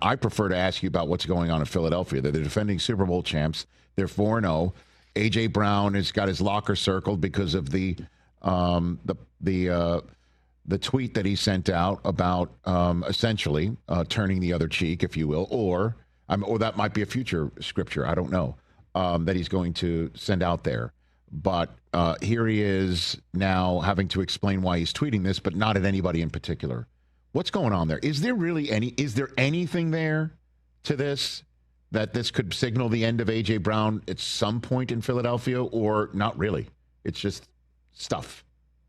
I prefer to ask you about what's going on in Philadelphia. They're the defending Super Bowl champs. They're 4-0. A.J. Brown has got his locker circled because of the tweet that he sent out about essentially turning the other cheek, if you will, or that might be a future scripture. I don't know that he's going to send out there. But here he is now having to explain why he's tweeting this, but not at anybody in particular. What's going on there? Is there anything there to this that this could signal the end of A.J. Brown at some point in Philadelphia, or not really? It's just stuff.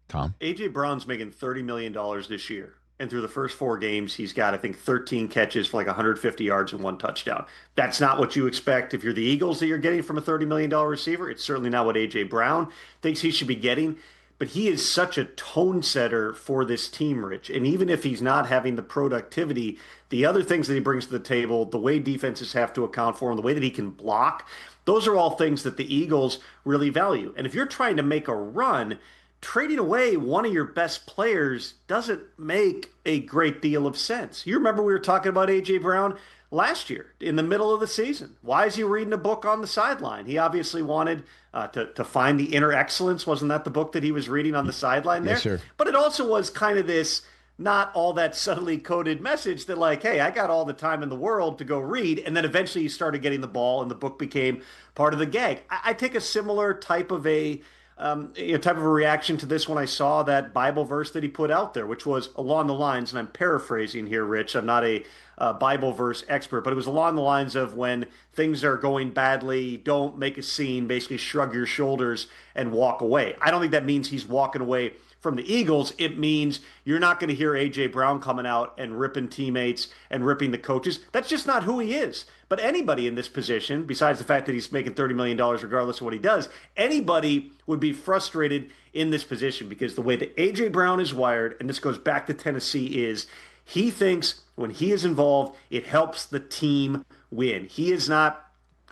Tom? A.J. Brown's making $30 million this year. And through the first 4 games, he's got, I think, 13 catches for like 150 yards and 1 touchdown. That's not what you expect if you're the Eagles that you're getting from a $30 million receiver. It's certainly not what A.J. Brown thinks he should be getting. But he is such a tone setter for this team, Rich. And even if he's not having the productivity, the other things that he brings to the table, the way defenses have to account for him, the way that he can block, those are all things that the Eagles really value. And if you're trying to make a run, trading away one of your best players doesn't make a great deal of sense. You remember we were talking about A.J. Brown last year in the middle of the season. Why is he reading a book on the sideline? He obviously wanted to find the inner excellence. Wasn't that the book that he was reading on the sideline there? Yes, sir. But it also was kind of this not all that subtly coded message that like, hey, I got all the time in the world to go read. And then eventually he started getting the ball and the book became part of the gag. I take a similar type of a reaction to this when I saw that Bible verse that he put out there, which was along the lines, and I'm paraphrasing here, Rich, I'm not a Bible verse expert, but it was along the lines of when things are going badly, don't make a scene, basically shrug your shoulders and walk away. I don't think that means he's walking away from the Eagles. It means you're not going to hear A.J. Brown coming out and ripping teammates and ripping the coaches. That's just not who he is. But anybody in this position, besides the fact that he's making $30 million regardless of what he does, anybody would be frustrated in this position because the way that A.J. Brown is wired, and this goes back to Tennessee, is he thinks when he is involved, it helps the team win. He is not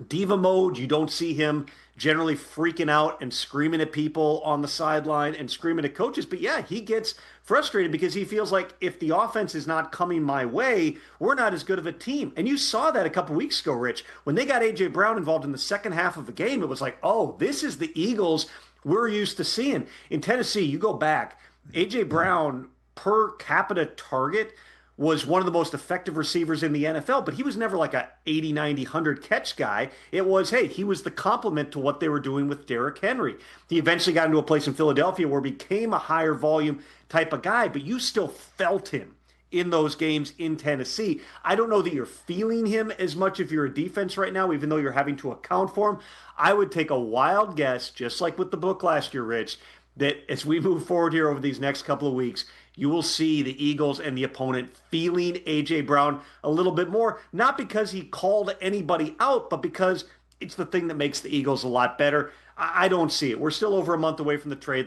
diva mode. You don't see him generally freaking out and screaming at people on the sideline and screaming at coaches. But yeah, he gets frustrated because he feels like if the offense is not coming my way, we're not as good of a team. And you saw that a couple weeks ago, Rich. When they got A.J. Brown involved in the second half of the game, it was like, oh, this is the Eagles we're used to seeing. In Tennessee, you go back, A.J. Brown per capita target was one of the most effective receivers in the NFL, but he was never like a 80, 90, 100 catch guy. It was, hey, he was the complement to what they were doing with Derrick Henry. He eventually got into a place in Philadelphia where he became a higher volume type of guy, but you still felt him in those games in Tennessee. I don't know that you're feeling him as much if you're a defense right now, even though you're having to account for him. I would take a wild guess, just like with the book last year, Rich, that as we move forward here over these next couple of weeks, you will see the Eagles and the opponent feeling A.J. Brown a little bit more, not because he called anybody out, but because it's the thing that makes the Eagles a lot better. I don't see it. We're still over a month away from the trade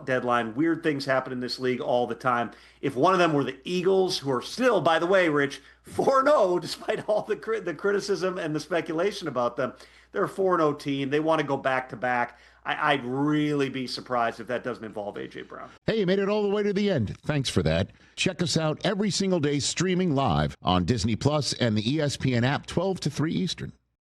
deadline. Weird things happen in this league all the time. If one of them were the Eagles, who are still, by the way, Rich, 4-0, despite all the criticism and the speculation about them, they're a 4-0 team. They want to go back-to-back. I'd really be surprised if that doesn't involve A.J. Brown. Hey, you made it all the way to the end. Thanks for that. Check us out every single day streaming live on Disney Plus and the ESPN app 12 to 3 Eastern.